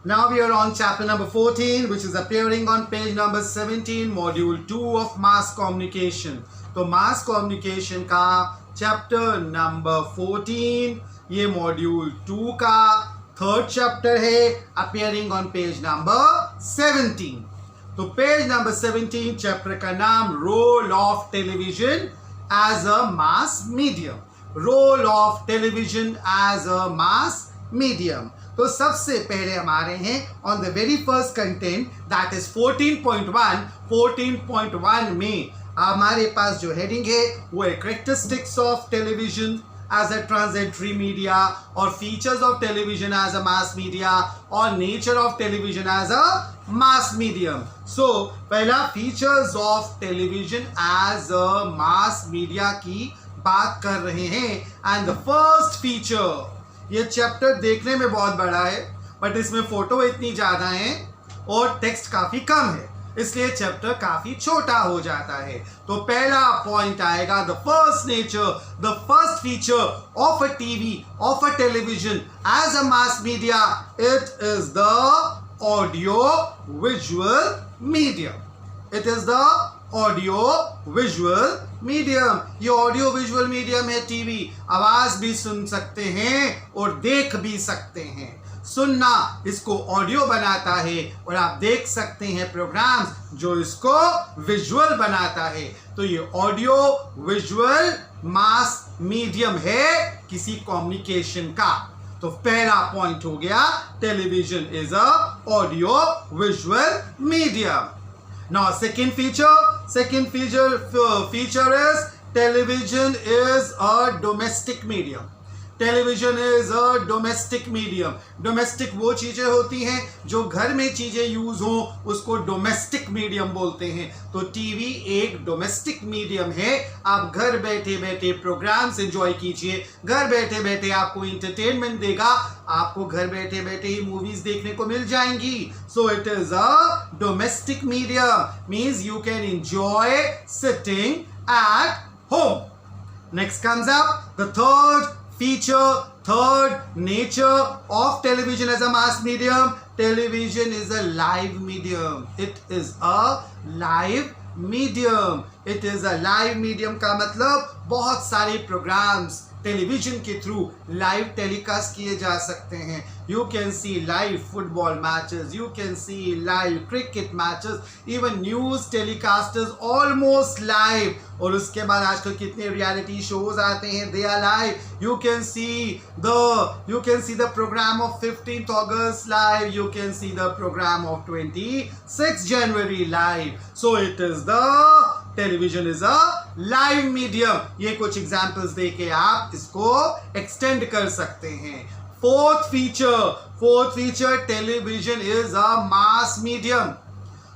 Now we are on chapter number 14, which is appearing on page number 17, module 2 of mass communication. तो mass communication का chapter number 14, ये module 2 का third chapter है, appearing on page number 17. तो page number 17 chapter का नाम role of television as a mass medium. Role of television as a mass medium. तो सबसे पहले हमारे हैं on the very first content that is 14.1. 14.1 में हमारे पास जो हेडिंग है वो है characteristics of television as a transitory media और features of television as a mass media और nature of television as a mass medium. So पहला features of television as a mass media की बात कर रहे हैं. एंड द फर्स्ट फीचर, ये chapter देखने में बहुत बड़ा है बट इसमें फोटो इतनी ज्यादा है और टेक्स्ट काफी कम है, इसलिए चैप्टर काफी छोटा हो जाता है. तो पहला पॉइंट आएगा the first nature, the first feature of a TV, of a television as a mass media. It is the audio visual medium. It is the audio visual medium. ये ऑडियो विजुअल मीडियम है. TV आवाज भी सुन सकते हैं और देख भी सकते हैं. सुनना इसको ऑडियो बनाता है और आप देख सकते हैं प्रोग्राम्स जो इसको विजुअल बनाता है. तो ये ऑडियो विजुअल मास मीडियम है किसी कम्युनिकेशन का. तो पहला पॉइंट हो गया, television is a audio visual medium. Now second feature is television is a domestic medium. Television is a domestic medium. Domestic वो चीजें होती हैं जो घर में चीजें यूज हो उसको डोमेस्टिक मीडियम बोलते हैं. तो टीवी एक डोमेस्टिक मीडियम है. आप घर बैठे बैठे प्रोग्राम्स एंजॉय कीजिए, घर बैठे बैठे आपको इंटरटेनमेंट देगा, आपको घर बैठे बैठे ही मूवीज देखने को मिल जाएंगी. सो it is a domestic medium, means you can enjoy sitting at home. Next comes up the third feature, third nature of television as a mass medium. Television is a live medium. It is a live medium. It is a live medium का मतलब बहुत सारे programmes television के through live telecast किए जा सकते हैं. You can see live football matches, you can see live cricket matches, even news telecasters almost live. और उसके बाद आजकल कितने रियलिटी शोज आते हैं, they are live. You can see the programme of 15th August live, you can see the programme of 26 January live. So it is the television is a live medium. ये कुछ examples देके आप इसको extend कर सकते हैं. Fourth feature television is a mass medium.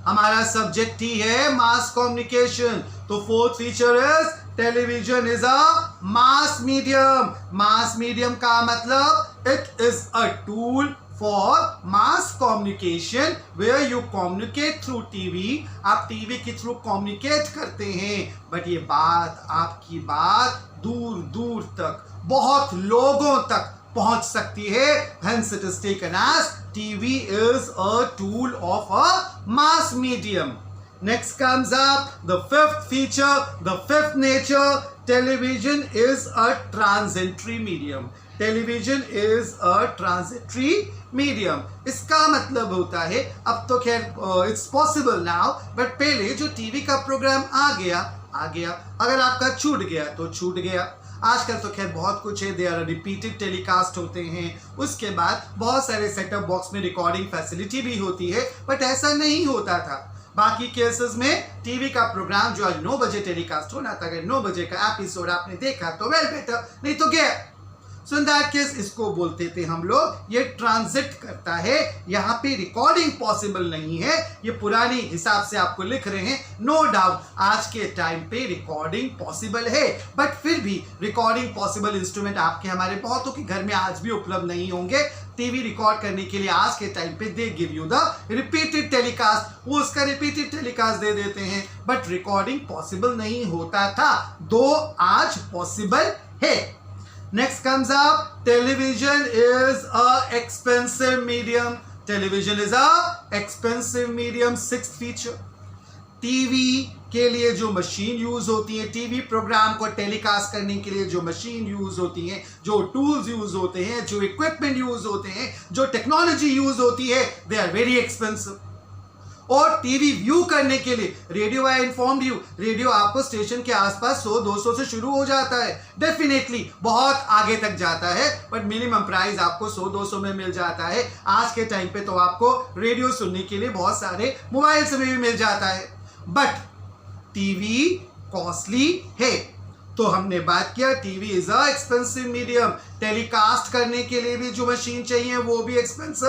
हमारा subject ही है मास कम्युनिकेशन. तो fourth feature is television is a mass medium. Mass medium का मतलब it is a tool for mass communication where you communicate through TV. आप TV के through communicate करते हैं but ये बात, आपकी बात दूर दूर तक, बहुत लोगों तक पहुंच सकती है. Hence it is taken as TV is a tool of a mass medium. Next comes up the fifth feature, the fifth nature. Television is a transitory medium. Television is a transitory medium. इसका मतलब होता है, अब तो खैर it's possible now, but पहले जो TV का प्रोग्राम आ गया, अगर आपका छूट गया तो छूट गया. आजकल तो खैर बहुत कुछ है, दे आर रिपीटेड टेलीकास्ट होते हैं. उसके बाद बहुत सारे सेटअप बॉक्स में रिकॉर्डिंग फैसिलिटी भी होती है, बट ऐसा नहीं होता था. बाकी केसेस में टीवी का प्रोग्राम जो आज 9 बजे टेलीकास्ट होना था, अगर 9 बजे का एपिसोड आपने देखा तो वेल बेटर, नहीं तो गया. सो इन दैट केस इसको बोलते थे हम लोग ये ट्रांजिट करता है. यहाँ पे रिकॉर्डिंग पॉसिबल नहीं है, ये पुरानी हिसाब से आपको लिख रहे हैं. नो डाउट आज के टाइम पे रिकॉर्डिंग पॉसिबल है, बट फिर भी रिकॉर्डिंग पॉसिबल इंस्ट्रूमेंट आपके हमारे बहुतों के घर में आज भी उपलब्ध नहीं होंगे. टीवी रिकॉर्ड करने के लिए आज के टाइम पे they give you the repeated telecast, वो उसका रिपीटेड टेलीकास्ट दे देते हैं, बट रिकॉर्डिंग पॉसिबल नहीं होता था, दो आज पॉसिबल है. Next comes up, television is a expensive medium. Television is a expensive medium. Sixth feature, TV के लिए जो मशीन यूज होती है, टीवी प्रोग्राम को टेलीकास्ट करने के लिए जो मशीन यूज होती है, जो टूल्स यूज होते हैं, जो इक्विपमेंट यूज होते हैं, जो टेक्नोलॉजी यूज होती है, दे आर वेरी एक्सपेंसिव। और टीवी व्यू करने के लिए radio, I informed you, radio आपको स्टेशन के आसपास 100-200 से शुरू हो जाता है, डेफिनेटली बहुत आगे तक जाता है, बट मिनिमम प्राइस आपको 100-200 में मिल जाता है। आज के टाइम पे तो आपको रेडियो सुनने के लिए बहुत सारे मोबाइल से भी मिल जाता है, बट टीवी कॉस्टली है। तो हमने बात किया TV is a expensive medium, telecast करने के लिए भी जो मशीन चाहिए वो भी एक्सपेंसिव,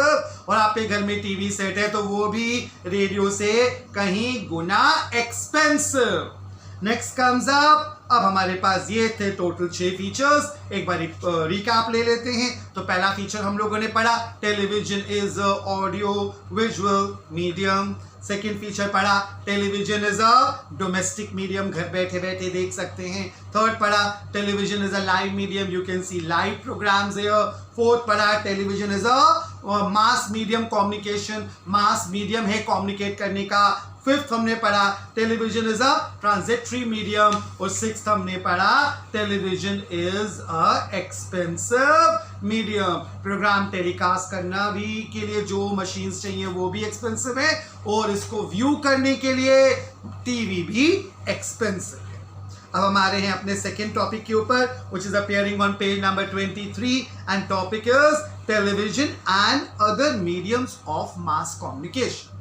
और आपके घर में टीवी सेट है तो वो भी रेडियो से कहीं गुना एक्सपेंसिव। नेक्स्ट कम्स अप, अब हमारे पास ये थे टोटल 6 फीचर्स। एक बार रिकैप ले लेते हैं। तो पहला फीचर हम लोगों ने पढ़ा, television is audio visual medium. Second feature पढ़ा, television is a domestic medium, घर बैठे बैठे देख सकते हैं। थर्ड पढ़ा, television is a live medium, you can see live programmes here. Fourth पढ़ा, television is a mass medium communication, mass medium है कम्युनिकेट करने का। फिफ्थ हमने पढ़ा, television is a transitory medium. और सिक्स्थ हमने पढ़ा, television is a expensive medium. Programme telecast करना भी के लिए जो मशीन्स चाहिए वो भी एक्सपेंसिव है, और इसको व्यू करने के लिए टीवी भी एक्सपेंसिव है। अब हम आ रहे हैं अपने सेकेंड टॉपिक के ऊपर, which is appearing on page number 23, and topic is television and other mediums of mass communication.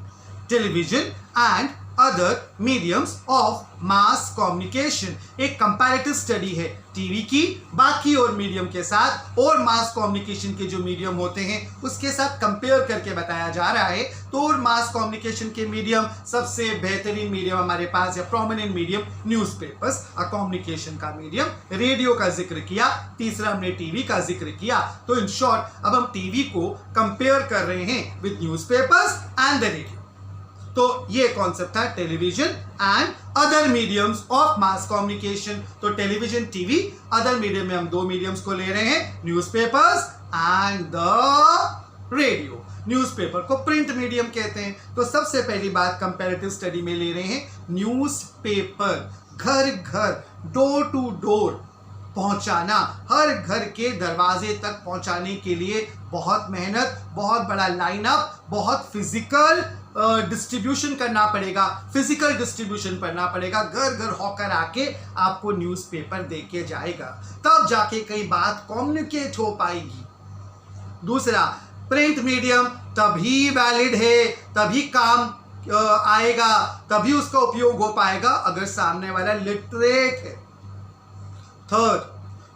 Television and other mediums of mass communication एक कंपैरेटिव स्टडी है टीवी की बाकी और मीडियम के साथ, और मास कम्युनिकेशन के जो मीडियम होते हैं उसके साथ कंपेयर करके बताया जा रहा है। तो और मास कम्युनिकेशन के मीडियम, सबसे बेहतरीन मीडियम हमारे पास या प्रोमिनेंट मीडियम न्यूज़पेपर्स, कम्युनिकेशन का मीडियम रेडियो का जिक्र किया, तीसरा हमने टीवी का जिक्र किया। तो इन शॉर्ट अब हम टीवी को कंपेयर कर रहे हैं with newspapers and the radio. तो ये कॉन्सेप्ट था television and other mediums of mass communication. तो टेलीविजन, टीवी, अदर मीडियम में हम 2 मीडियम्स को ले रहे हैं, newspapers and the radio. Newspaper को प्रिंट मीडियम कहते हैं। तो सबसे पहली बात कंपैरेटिव स्टडी में ले रहे हैं, न्यूज़पेपर घर घर, डोर टू डोर पहुंचाना, हर घर के दरवाजे तक पहुंचाने के लिए बहुत मेहनत, बहुत बड़ा लाइनअप, बहुत फिजिकल डिस्ट्रीब्यूशन करना पड़ेगा, फिजिकल डिस्ट्रीब्यूशन करना पड़ेगा। घर घर हॉकर आके आपको न्यूज़पेपर दे के जाएगा, तब जाके कई बात कम्युनिकेट हो पाएगी। दूसरा, प्रिंट मीडियम तभी वैलिड है, तभी काम आएगा, तभी उसका उपयोग हो पाएगा अगर सामने वाला लिटरेट है। थर्ड,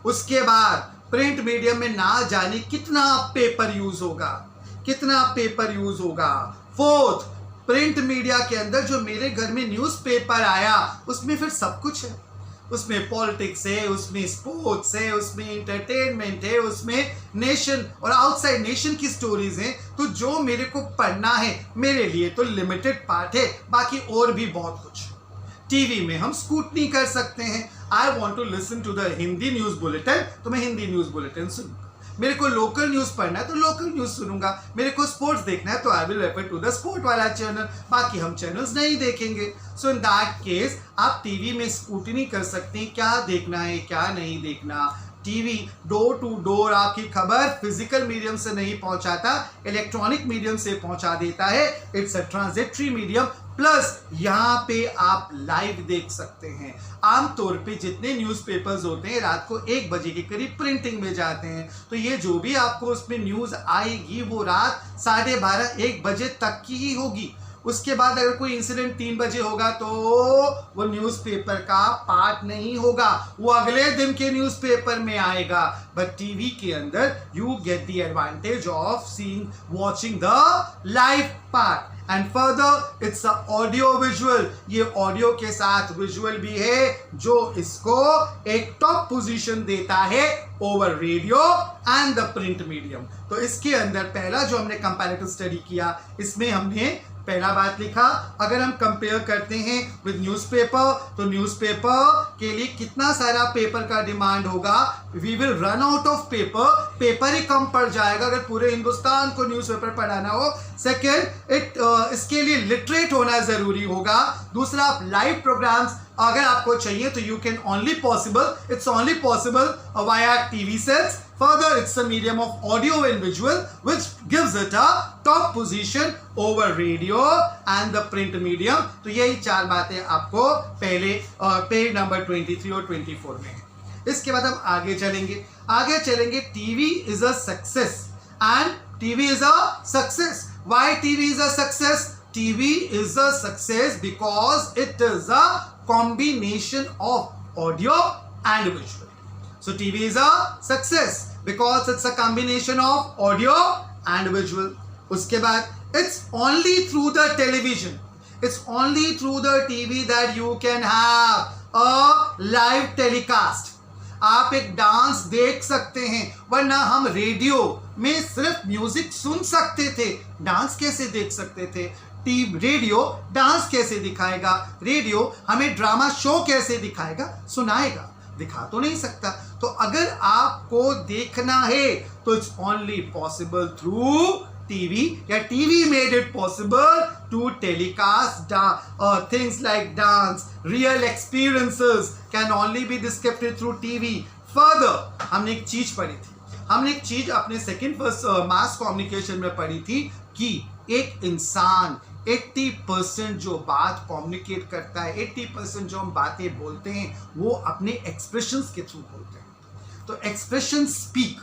उसके बाद प्रिंट मीडियम में ना जाने कितना पेपर यूज होगा, कितना पेपर यूज होगा। फोर्थ, प्रिंट मीडिया के अंदर जो मेरे घर में न्यूज़पेपर आया उसमें फिर सब कुछ है, उसमें पॉलिटिक्स है, उसमें स्पोर्ट्स है, उसमें एंटरटेनमेंट है, उसमें नेशन और आउटसाइड नेशन की स्टोरीज हैं। तो जो मेरे को पढ़ना है मेरे लिए तो लिमिटेड पार्ट है, बाकी और भी बहुत कुछ। टीवी में हम स्कूटनी कर सकते हैं, I want to listen to the Hindi news bulletin, तो मैं हिंदी न्यूज़ बुलेटिन सुनूंगा। मेरे को लोकल न्यूज़ पढ़ना है तो लोकल न्यूज़ सुनूंगा। मेरे को स्पोर्ट्स देखना है तो I will refer to the sport वाला चैनल, बाकी हम चैनल्स नहीं देखेंगे। सो इन दैट केस आप टीवी में स्कूटनी कर सकते हैं, क्या देखना है क्या नहीं देखना। टीवी डोर टू डोर आपकी खबर फिजिकल मीडियम से नहीं पहुंचाता, इलेक्ट्रॉनिक मीडियम से पहुंचा देता है। It's a transitory medium, plus यहाँ पे आप लाइव देख सकते हैं। आमतौर पे जितने न्यूज़पेपर्स होते हैं रात को 1 बजे के करीब प्रिंटिंग में जाते हैं, तो ये जो भी आपको उसमें न्यूज़ आएगी वो रात 12:30-1 बजे तक की ही होगी। उसके बाद अगर कोई इंसिडेंट 3 बजे होगा तो वो न्यूज़पेपर का पार्ट नहीं होगा, वो अगले दिन के न्यूज़पेपर में आएगा। बट टीवी के अंदर you get the advantage of seeing, watching the live part. And further it's a audio visual, ये ऑडियो के साथ विजुअल भी है जो इसको एक टॉप पोजीशन देता है over radio and the print medium. तो इसके अंदर पहला जो हमने कंपैरेटिव स्टडी किया, इसमें हमने पहला बात लिखा, अगर हम कंपेयर करते हैं विद न्यूज़पेपर तो न्यूज़पेपर के लिए कितना सारा पेपर का डिमांड होगा, we will run out of paper, paper ही कम पड़ जाएगा अगर पूरे हिंदुस्तान को न्यूज़पेपर पढ़ाना हो। सेकेंड, इसके लिए लिटरेट होना ज़रूरी होगा। दूसरा, आप लाइव प्रोग्राम्स अगर आपको चाहिए तो you can only possible, it's only possible via TV sets. Further, it's a medium of audio and visual which gives it a top position over radio and the print medium. तो यही चार बातें आपको पहले पेज नंबर 23 और 24 में है। इसके बाद हम आगे चलेंगे। TV is a success and TV is a success. Why TV is a success? TV is a success because it is a combination of audio and visual. So TV is a success because it's a combination of audio and visual. उसके बाद it's only through the television, it's only through the TV that you can have a live telecast. आप एक dance देख सकते हैं, वरना हम radio में सिर्फ म्यूजिक सुन सकते थे, डांस कैसे देख सकते थे? रेडियो डांस कैसे दिखाएगा? रेडियो हमें ड्रामा शो कैसे दिखाएगा? सुनाएगा, दिखा तो नहीं सकता। तो अगर आपको देखना है तो it's only possible through TV, या TV made it possible to telecast things like dance, real experiences can only be descripted through TV. Further, हमने एक चीज अपने सेकंड फर्स्ट मास कम्युनिकेशन में पढ़ी थी कि एक इंसान 80% जो बात कम्युनिकेट करता है, 80% जो हम बातें बोलते हैं वो अपने एक्सप्रेशंस के थ्रू बोलते हैं। तो एक्सप्रेशन स्पीक,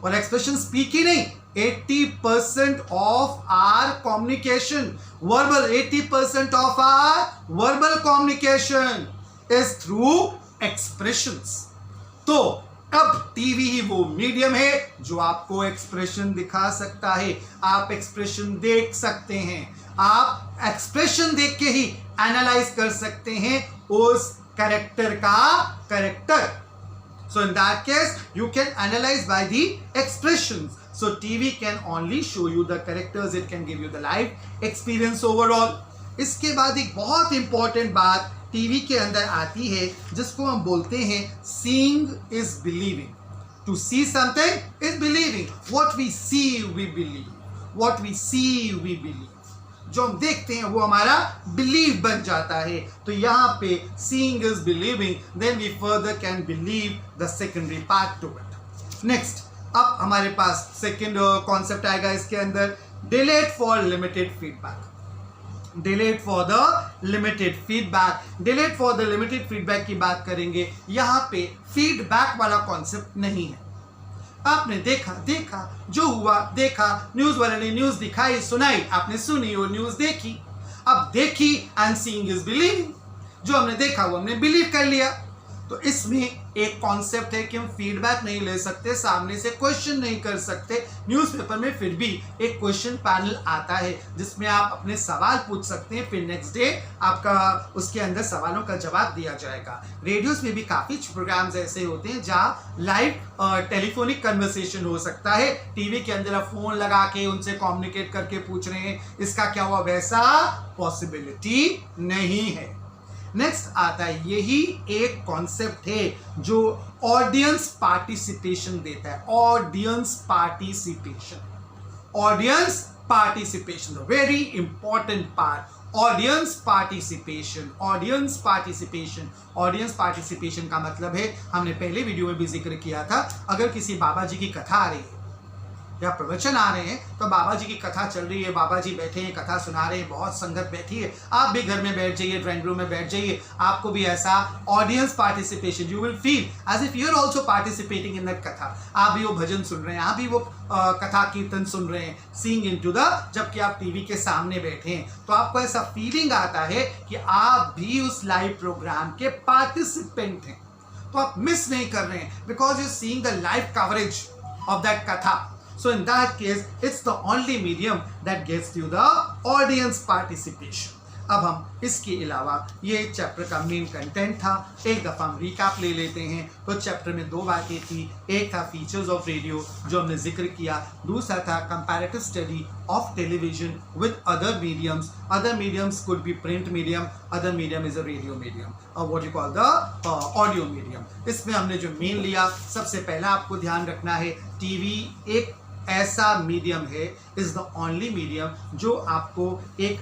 और एक्सप्रेशन स्पीक ही नहीं, 80% of our communication verbal, 80% of our verbal communication is through expressions. तो अब टीवी ही वो मीडियम है जो आपको एक्सप्रेशन दिखा सकता है। आप एक्सप्रेशन देख सकते हैं, आप एक्सप्रेशन देख के ही एनालाइज कर सकते हैं उस कैरेक्टर का character. So in that case, you can analyze by the expressions. So TV can only show you the characters, it can give you the live experience overall. इसके बाद एक बहुत इंपॉर्टेंट बात टीवी के अंदर आती है जिसको हम बोलते हैं seeing is believing. To see something is believing. What we see we believe. What we see we believe. जो हम देखते हैं वो हमारा बिलीव बन जाता है। तो यहाँ पे seeing is believing, then we further can believe the secondary part to it. Next, अब हमारे पास सेकंड कॉन्सेप्ट आएगा इसके अंदर, delayed for limited feedback. Delayed for the limited feedback. Delayed for the limited feedback की बात करेंगे। यहाँ पे फीडबैक वाला कॉन्सेप्ट नहीं है। आपने देखा जो हुआ देखा, न्यूज वाले ने न्यूज दिखाई सुनाई, आपने सुनी और न्यूज देखी। अब देखी एंड सीइंग इज बिलीविंग, जो हमने देखा वो हमने बिलीव कर लिया। तो इसमें एक कॉन्सेप्ट है कि हम फीडबैक नहीं ले सकते, सामने से क्वेश्चन नहीं कर सकते। न्यूज़पेपर में फिर भी एक क्वेश्चन पैनल आता है जिसमें आप अपने सवाल पूछ सकते हैं, फिर नेक्स्ट डे आपका उसके अंदर सवालों का जवाब दिया जाएगा। रेडियोस में भी काफ़ी प्रोग्राम्स ऐसे होते हैं जहाँ लाइव टेलीफोनिक कन्वर्सेशन हो सकता है। टीवी के अंदर आप फोन लगा के उनसे कम्युनिकेट करके पूछ रहे हैं, इसका क्या हुआ? वैसा पॉसिबिलिटी नहीं है। नेक्स्ट आता है, यही एक कॉन्सेप्ट है जो ऑडियंस पार्टिसिपेशन देता है। Audience participation very important part. Audience participation का मतलब है, हमने पहले वीडियो में भी जिक्र किया था, अगर किसी बाबा जी की कथा आ रही है या प्रवचन आ रहे हैं, तो बाबा जी की कथा चल रही है, बाबा जी बैठे हैं, कथा सुना रहे हैं, बहुत संगत बैठी है, आप भी घर में बैठ जाइए, ड्राइंग रूम में बैठ जाइए, आपको भी ऐसा audience participation, you will feel as if you are also participating in that कथा। आप भी वो भजन सुन रहे हैं, आप भी वो कथा कीर्तन सुन रहे हैं, सीइंग इनटू द, जबकि आप टीवी के सामने बैठे हैं, तो आपको ऐसा फीलिंग आता है कि आप भी उस लाइव प्रोग्राम के पार्टिसिपेंट हैं। तो आप मिस नहीं कर रहे हैं because you seeing the live coverage of that कथा। So in that case, it's the only medium that gives you the audience participation. अब हम इसके अलावा ये चैप्टर का मेन कंटेंट था, एक दफ़ा हम रिकैप ले लेते हैं। तो चैप्टर में 2 बातें थी, एक था फीचर्स ऑफ रेडियो जो हमने जिक्र किया, दूसरा था comparative study of television with other mediums. Other mediums could be print medium, other medium is a radio medium और what you call the audio medium. इसमें हमने जो मेन लिया, सबसे पहला आपको ध्यान रखना है टीवी एक ऐसा मीडियम है, इज द ओनली मीडियम जो आपको एक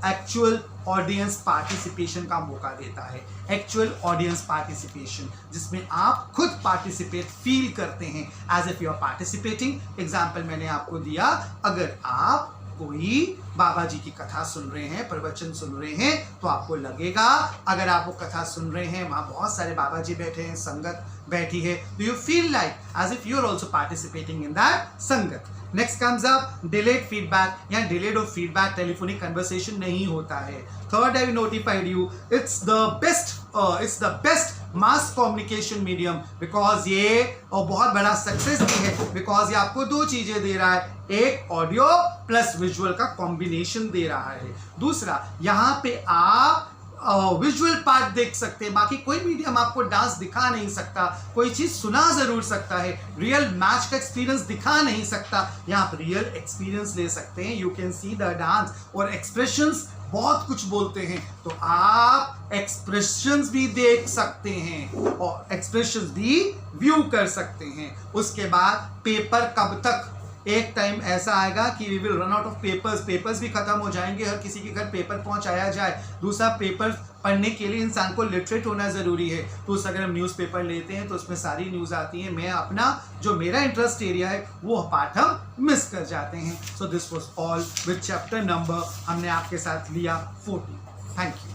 एक्चुअल ऑडियंस पार्टिसिपेशन का मौका देता है। एक्चुअल ऑडियंस पार्टिसिपेशन जिसमें आप खुद पार्टिसिपेट फील करते हैं as if you are participating. Example मैंने आपको दिया, अगर आप कोई बाबा जी की कथा सुन रहे हैं, प्रवचन सुन रहे हैं, तो आपको लगेगा, अगर आप वो कथा सुन रहे हैं, वहां बहुत सारे बाबा जी बैठे हैं, संगत बैठी है, तो you feel like as if you are also participating in that sangat. Next comes up delayed feedback या delayed of feedback, telephonic conversation नहीं होता है। Third, I notified you, it's the best mass communication medium because ये और बहुत बड़ा success भी है, बिकॉज ये आपको 2 चीजें दे रहा है, एक ऑडियो प्लस विजुअल का कॉम्बिनेशन दे रहा है, दूसरा यहाँ पे आप विजुअल पार्ट देख सकते हैं। बाकी कोई मीडियम आपको डांस दिखा नहीं सकता, कोई चीज सुना जरूर सकता है, रियल मैच का एक्सपीरियंस दिखा नहीं सकता, यहाँ पर रियल एक्सपीरियंस ले सकते हैं। You can see the dance और एक्सप्रेशंस बहुत कुछ बोलते हैं, तो आप एक्सप्रेशंस भी देख सकते हैं और एक्सप्रेशंस भी व्यू कर सकते हैं। उसके बाद पेपर कब तक, एक टाइम ऐसा आएगा कि we will run out of papers भी खत्म हो जाएंगे, हर किसी के घर पेपर पहुंचाया जाए। दूसरा, पेपर पढ़ने के लिए इंसान को लिटरेट होना ज़रूरी है, तो अगर हम न्यूज़पेपर लेते हैं तो उसमें सारी न्यूज़ आती है, मैं अपना जो मेरा इंटरेस्ट एरिया है वो पार्ट हम मिस कर जाते हैं। So this was all with chapter number हमने आपके साथ लिया 14। Thank you.